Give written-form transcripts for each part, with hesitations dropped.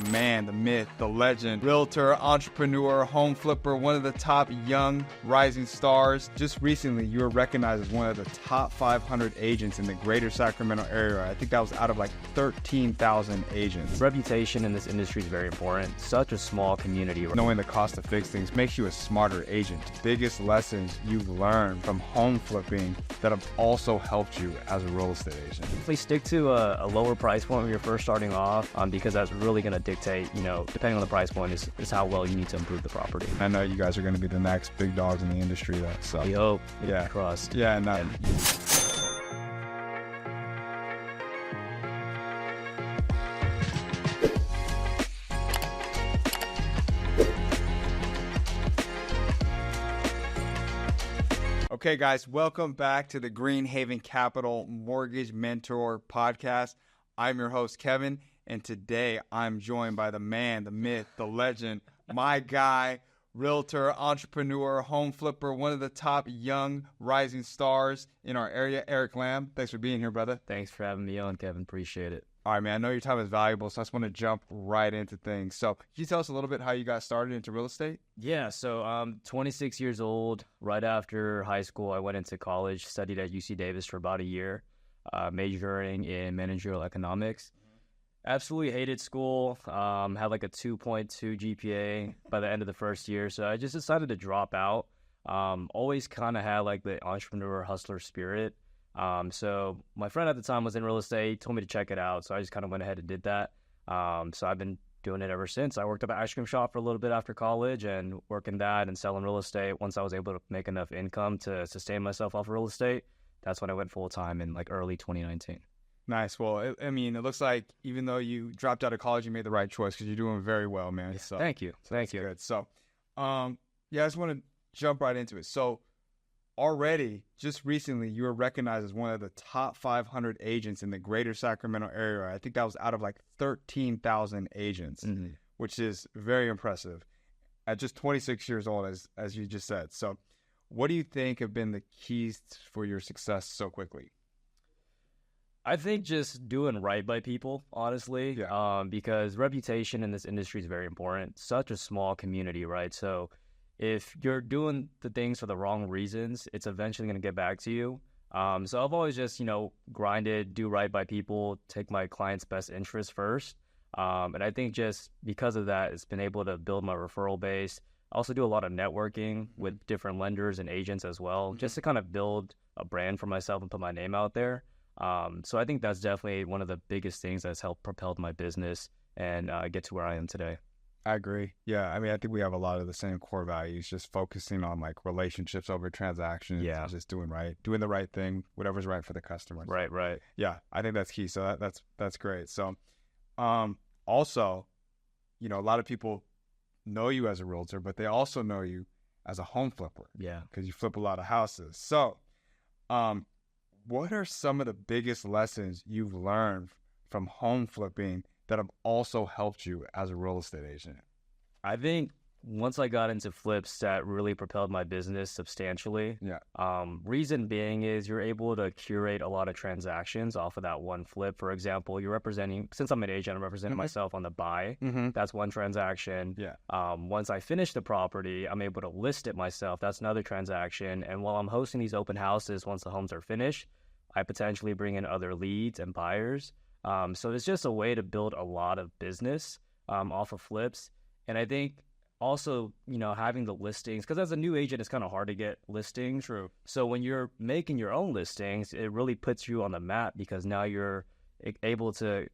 man, the myth, the legend, realtor, entrepreneur, home flipper, one of the top young rising stars. Just recently, you were recognized as one of the top 500 agents in the greater Sacramento area. I think that was out of like 13,000 agents. Reputation in this industry is very important. Such a small community. Knowing the cost to fix things makes you a smarter agent. Biggest lessons you've learned from home flipping that have also helped you as a real estate agent. Please stick to a lower price point when you're first starting off, because that's really going to dictate, depending on the price point, is how well you need to improve the property. I know you guys are going to be the next big dogs in the industry, though. So we hope. Yeah. Trust. Yeah. No. Okay, guys, welcome back to the Green Haven Capital Mortgage Mentor Podcast. I'm your host, Kevin, and today I'm joined by the man, the myth, the legend, my guy, realtor, entrepreneur, home flipper, one of the top young rising stars in our area, Eric Lam. Thanks for being here, brother. Thanks for having me on, Kevin. Appreciate it. All right, man, I know your time is valuable, so I just want to jump right into things. So can you tell us a little bit how you got started into real estate? Yeah, so I'm 26 years old. Right after high school, I went into college, studied at UC Davis for about a year, majoring in managerial economics. Absolutely hated school, had like a 2.2 GPA by the end of the first year, so I just decided to drop out. Always kind of had like the entrepreneur hustler spirit. So my friend at the time was in real estate, told me to check it out. So I just kind of went ahead and did that. So I've been doing it ever since. I worked up an ice cream shop for a little bit after college and working that and selling real estate. Once I was able to make enough income to sustain myself off of real estate, that's when I went full time in like early 2019. Nice. Well, it looks like even though you dropped out of college, you made the right choice because you're doing very well, man. Yeah, so thank you. Thank you. Good. So, I just want to jump right into it. So already, just recently, you were recognized as one of the top 500 agents in the greater Sacramento area. I think that was out of like 13,000 agents, which is very impressive at just 26 years old, as you just said. So what do you think have been the keys for your success so quickly? I think just doing right by people, honestly, because reputation in this industry is very important. Such a small community, right? So if you're doing the things for the wrong reasons, it's eventually going to get back to you. So I've always just, grinded, do right by people, take my client's best interest first. And I think just because of that, it's been able to build my referral base. I also do a lot of networking with different lenders and agents as well, just to kind of build a brand for myself and put my name out there. So I think that's definitely one of the biggest things that's helped propel my business and get to where I am today. I agree. Yeah. I think we have a lot of the same core values, just focusing on like relationships over transactions. Yeah. Just doing the right thing, whatever's right for the customer. Right. Yeah. I think that's key. So that's great. So, also, a lot of people know you as a realtor, but they also know you as a home flipper. Yeah. Because you flip a lot of houses. So, what are some of the biggest lessons you've learned from home flipping that have also helped you as a real estate agent? I think once I got into flips, that really propelled my business substantially. Yeah. Reason being is you're able to curate a lot of transactions off of that one flip. For example, since I'm an agent, I'm representing myself on the buy. That's one transaction. Yeah. Once I finish the property, I'm able to list it myself. That's another transaction. And while I'm hosting these open houses, once the homes are finished, I potentially bring in other leads and buyers. So it's just a way to build a lot of business off of flips. And I think also, having the listings, because as a new agent, it's kind of hard to get listings. True. So when you're making your own listings, it really puts you on the map because now you're able to,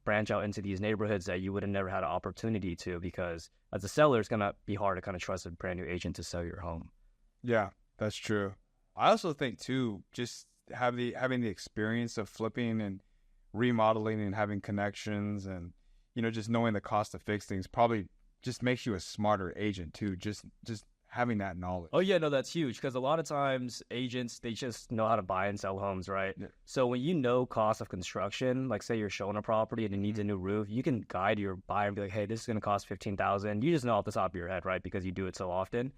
branch out into these neighborhoods that you would have never had an opportunity to, because as a seller, it's going to be hard to kind of trust a brand new agent to sell your home. Yeah, that's true. I also think too, just having the experience of flipping and remodeling and having connections and, just knowing the cost to fix things probably just makes you a smarter agent too. Just having that knowledge. Oh yeah, no, that's huge, because a lot of times agents, they just know how to buy and sell homes, right? Yeah. So when you know cost of construction, like say you're showing a property and it needs a new roof, you can guide your buyer and be like, hey, this is going to cost $15,000. You just know off the top of your head, right? Because you do it so often.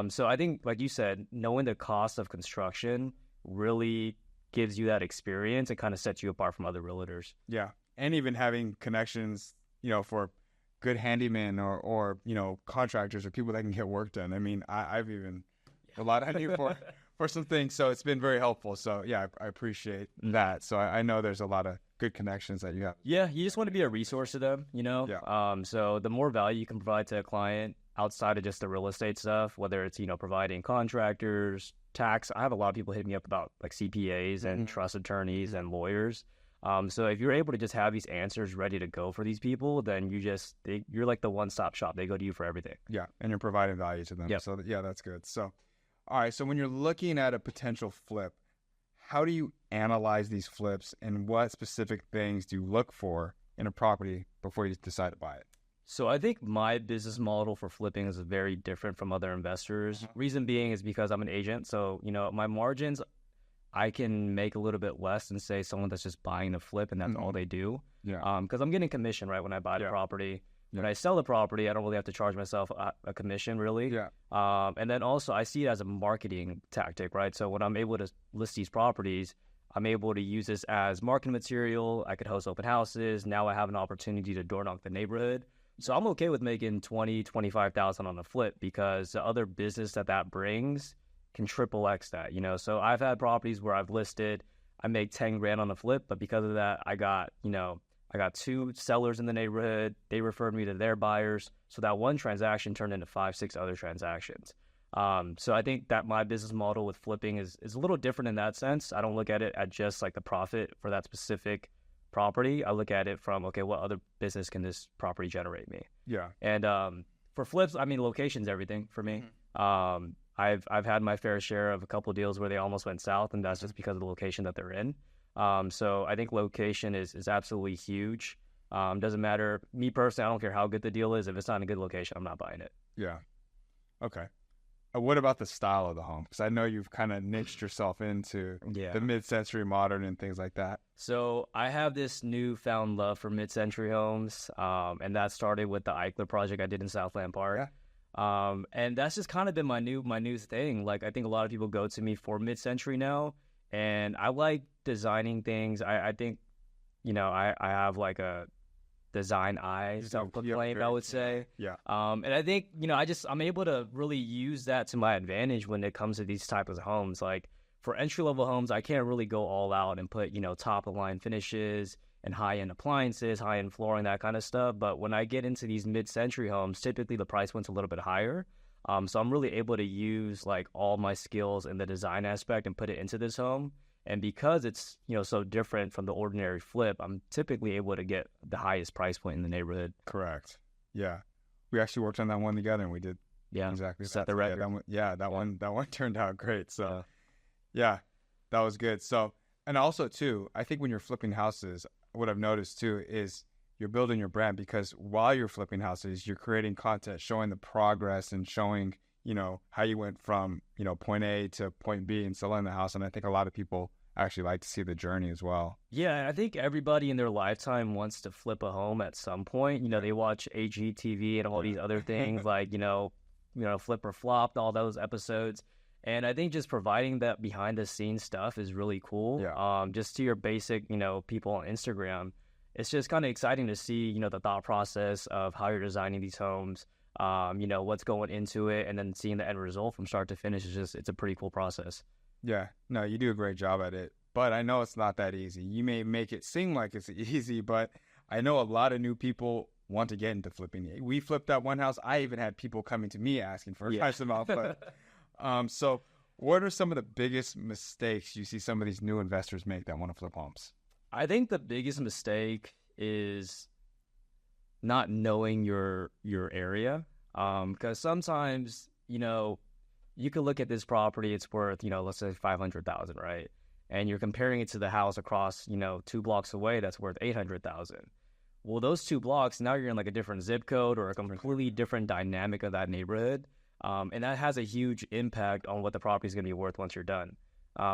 So I think, like you said, knowing the cost of construction really gives you that experience and kind of sets you apart from other realtors. Yeah. And even having connections, for good handyman or contractors or people that can get work done. I mean, I've even relied on you for some things, so it's been very helpful. So yeah, I appreciate that. So I know there's a lot of good connections that you have. Yeah, you just want to be a resource to them, Yeah. So the more value you can provide to a client outside of just the real estate stuff, whether it's, providing contractors, tax. I have a lot of people hitting me up about like CPAs and trust attorneys and lawyers. So if you're able to just have these answers ready to go for these people, then you're like the one-stop shop. They go to you for everything. Yeah, and you're providing value to them. Yep. So yeah, that's good. So, all right. So when you're looking at a potential flip, how do you analyze these flips, and what specific things do you look for in a property before you decide to buy it? So I think my business model for flipping is very different from other investors. Reason being is because I'm an agent. So, my margins, I can make a little bit less than, say, someone that's just buying a flip and that's all they do. Yeah. Because I'm getting commission, right, when I buy the property. Yeah. When I sell the property, I don't really have to charge myself a commission, really. Yeah. And then also I see it as a marketing tactic, right? So when I'm able to list these properties, I'm able to use this as marketing material. I could host open houses. Now I have an opportunity to door knock the neighborhood. So I'm okay with making $20,000-$25,000 on a flip, because the other business that brings can triple X that, So I've had properties where I've listed, I make 10 grand on a flip, but because of that, I got 2 sellers in the neighborhood. They referred me to their buyers. So that one transaction turned into 5-6 other transactions. So I think that my business model with flipping is a little different in that sense. I don't look at it at just like the profit for that specific property. I look at it from, okay, what other business can this property generate me? Yeah. And for flips, I mean, location's everything for me. I've had my fair share of a couple of deals where they almost went south, and that's just because of the location that they're in. So I think location is absolutely huge. Doesn't matter. Me personally, I don't care how good the deal is. If it's not in a good location, I'm not buying it. Yeah. Okay. What about the style of the home? Because I know you've kind of niched yourself into the mid-century modern and things like that. So I have this newfound love for mid-century homes, and that started with the Eichler project I did in Southland Park. Yeah. And that's just kind of been my new thing. Like, I think a lot of people go to me for mid-century now, and I like designing things. I think, I have like a design eye, self-proclaimed, I would say. Yeah. And I think, I'm able to really use that to my advantage when it comes to these types of homes. Like, for entry-level homes, I can't really go all out and put, top-of-line finishes and high-end appliances, high-end flooring, that kind of stuff. But when I get into these mid-century homes, typically the price point's a little bit higher. So I'm really able to use, like, all my skills in the design aspect and put it into this home. And because it's, so different from the ordinary flip, I'm typically able to get the highest price point in the neighborhood. Correct. Yeah. We actually worked on that one together, and we did exactly set that. the record. That one turned out great. So, yeah, that was good. So, and also, too, I think when you're flipping houses, what I've noticed, too, is you're building your brand, because while you're flipping houses, you're creating content showing the progress and showing, how you went from, point A to point B and selling the house. And I think a lot of people actually like to see the journey as well. Yeah, I think everybody in their lifetime wants to flip a home at some point. They watch HGTV and all these other things like, Flip or Flopped, all those episodes. And I think just providing that behind the scenes stuff is really cool. Yeah. Just to your basic, people on Instagram, it's just kind of exciting to see, the thought process of how you're designing these homes, what's going into it, and then seeing the end result from start to finish it's a pretty cool process. Yeah, no, you do a great job at it, but I know it's not that easy. You may make it seem like it's easy, but I know a lot of new people want to get into flipping. We flipped that one house. I even had people coming to me asking for advice about flip. So what are some of the biggest mistakes you see some of these new investors make that want to flip homes? I think the biggest mistake is not knowing your area, because sometimes, you could look at this property, it's worth, let's say $500,000, right? And you're comparing it to the house across, 2 blocks away that's worth $800,000. Well, those 2 blocks, now you're in like a different zip code or a completely different dynamic of that neighborhood. And that has a huge impact on what the property is going to be worth once you're done.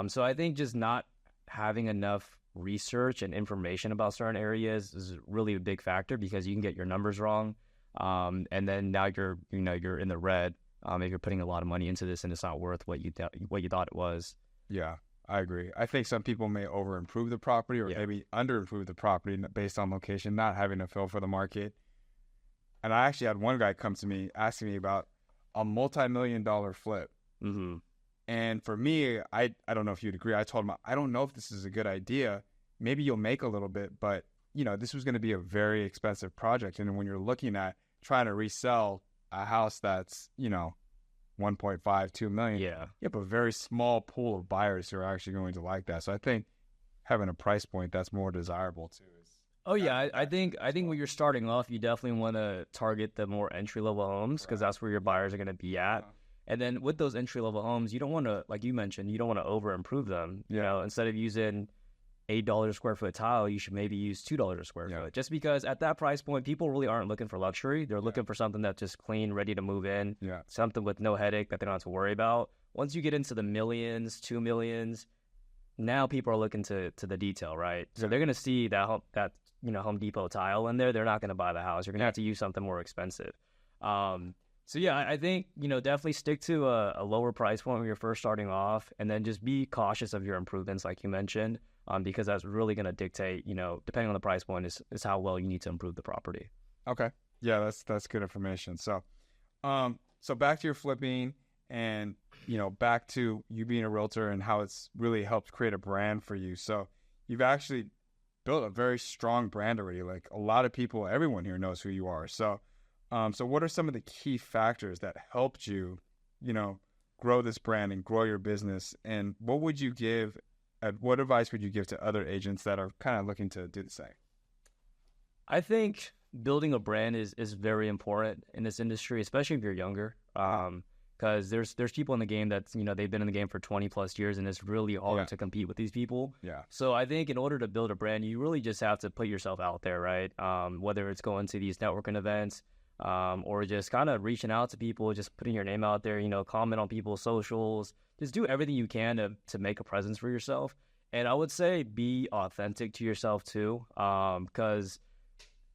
So I think just not having enough research and information about certain areas is really a big factor, because you can get your numbers wrong. And then now you're in the red. If you're putting a lot of money into this and it's not worth what you thought it was. Yeah, I agree. I think some people may over-improve the property or maybe under-improve the property based on location, not having a feel for the market. And I actually had one guy come to me asking me about a multi-million-dollar flip. Mm-hmm. And for me, I don't know if you'd agree. I told him, I don't know if this is a good idea. Maybe you'll make a little bit, but, you know, this was going to be a very expensive project. And when you're looking at trying to resell a house that's, you know, 1.5, 2 million, Yeah. you have a very small pool of buyers who are actually going to like that. So I think having a price point that's more desirable too is. Oh yeah, I think when you're starting off, you definitely want to target the more entry level homes because that's where your buyers are going to be at. And then with those entry level homes, you don't want to, like you mentioned, you don't want to over improve them. You know, instead of using $8 a square foot tile, you should maybe use $2 a square foot. Just because at that price point, people really aren't looking for luxury. They're looking for something that's just clean, ready to move in. Something with no headache that they don't have to worry about. Once you get into the millions, 2 millions, now people are looking to the detail, right? So they're going to see that Home Depot tile in there. They're not going to buy the house. You're going to have to use something more expensive. So yeah, I think, you know, definitely stick to a lower price point when you're first starting off, and then just be cautious of your improvements, like you mentioned, because that's really going to dictate, you know, depending on the price point, is how well you need to improve the property. Okay. Yeah, that's good information. So, so back to your flipping, and, you know, back to you being a realtor and how it's really helped create a brand for you. So you've actually built a very strong brand already. Like a lot of people, everyone here knows who you are. So, so what are some of the key factors that helped you, you know, grow this brand and grow your business? And what advice would you give to other agents that are kind of looking to do the same? I think building a brand is very important in this industry, especially if you're younger. Because there's people in the game that's, you know, they've been in the game for 20 plus years, and it's really hard to compete with these people. So I think in order to build a brand, you really just have to put yourself out there, right? Whether it's going to these networking events, or just kind of reaching out to people, just putting your name out there, you know, comment on people's socials, just do everything you can to make a presence for yourself. And I would say be authentic to yourself too, because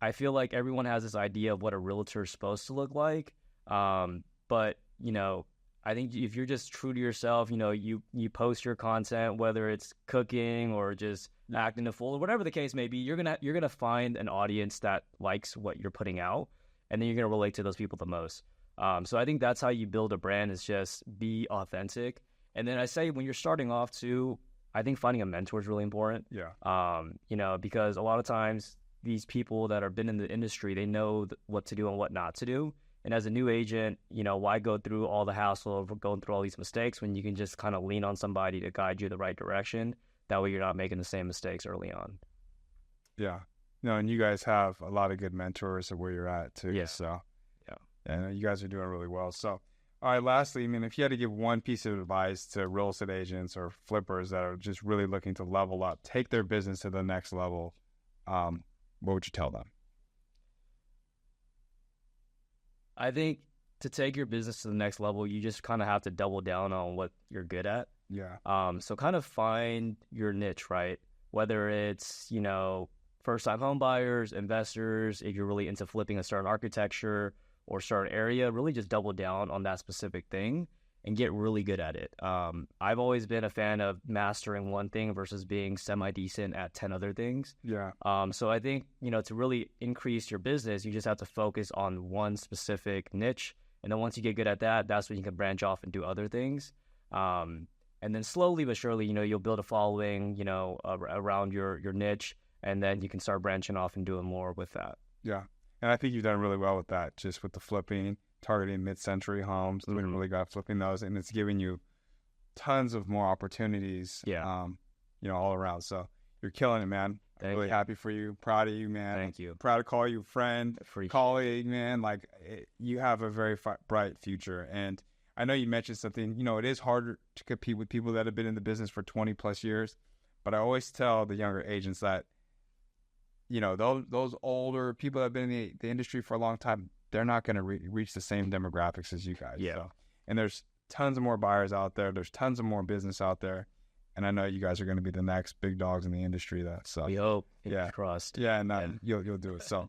I feel like everyone has this idea of what a realtor is supposed to look like. But, you know, I think if you're just true to yourself, you know, you post your content, whether it's cooking or just acting a fool or whatever the case may be, you're gonna find an audience that likes what you're putting out, and then you're gonna relate to those people the most. So I think that's how you build a brand, is just be authentic. And then I say when you're starting off too, I think finding a mentor is really important. You know, because a lot of times these people that have been in the industry, they know what to do and what not to do. And as a new agent, you know, why go through all the hassle of going through all these mistakes when you can just kind of lean on somebody to guide you the right direction? That way you're not making the same mistakes early on. Yeah. No, and you guys have a lot of good mentors at where you're at too. Yeah. So, and you guys are doing really well. So, all right, lastly, I mean, if you had to give one piece of advice to real estate agents or flippers that are just really looking to level up, take their business to the next level, what would you tell them? I think to take your business to the next level, you just kind of have to double down on what you're good at. So kind of find your niche, right? Whether it's, you know, first-time home buyers, investors, if you're really into flipping a certain architecture or certain area, really just double down on that specific thing and get really good at it. I've always been a fan of mastering one thing versus being semi-decent at 10 other things. So I think, you know, to really increase your business, you just have to focus on one specific niche. And then once you get good at that, that's when you can branch off and do other things. And then slowly but surely, you know, you'll build a following, you know, around your niche, and then you can start branching off and doing more with that. Yeah. And I think you've done really well with that, just with the flipping, targeting mid-century homes, doing really good at flipping those, and it's giving you tons of more opportunities, you know, all around. So you're killing it, man. I'm really happy for you. Proud of you, man. Thank you. Proud to call you friend, colleague, man. Like, you have a very bright future. And I know you mentioned something, you know, it is harder to compete with people that have been in the business for 20 plus years. But I always tell the younger agents that, you know, those older people that have been in the industry for a long time, they're not going to reach the same demographics as you guys. So, and there's tons of more buyers out there. There's tons of more business out there. And I know you guys are going to be the next big dogs in the industry. So we hope. Crossed. Yeah, and you'll do it. So,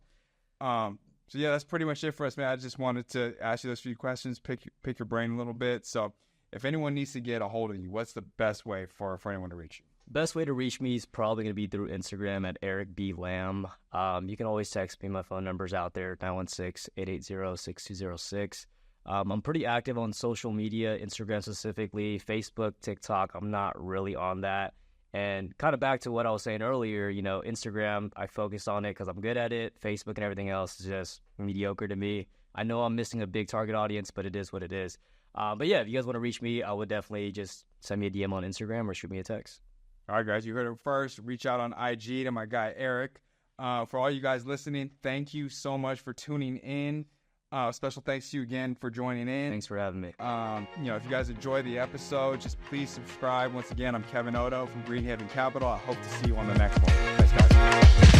yeah, that's pretty much it for us, man. I just wanted to ask you those few questions, pick your brain a little bit. So if anyone needs to get a hold of you, what's the best way for anyone to reach you? Best way to reach me is probably going to be through Instagram at Eric B. Lam. You can always text me. My phone number's out there, 916-880-6206. I'm pretty active on social media, Instagram specifically, Facebook, TikTok. I'm not really on that. And kind of back to what I was saying earlier, Instagram, I focus on it because I'm good at it. Facebook and everything else is just mediocre to me. I know I'm missing a big target audience, but it is what it is. But yeah, if you guys want to reach me, I would definitely just send me a DM on Instagram or shoot me a text. All right, guys, you heard it first. Reach out on IG to my guy, Eric. For all you guys listening, thank you so much for tuning in. Special thanks to you again for joining in. Thanks for having me. If you guys enjoyed the episode, just please subscribe. Once again, I'm Kevin Odo from Greenhaven Capital. I hope to see you on the next one. Thanks, guys.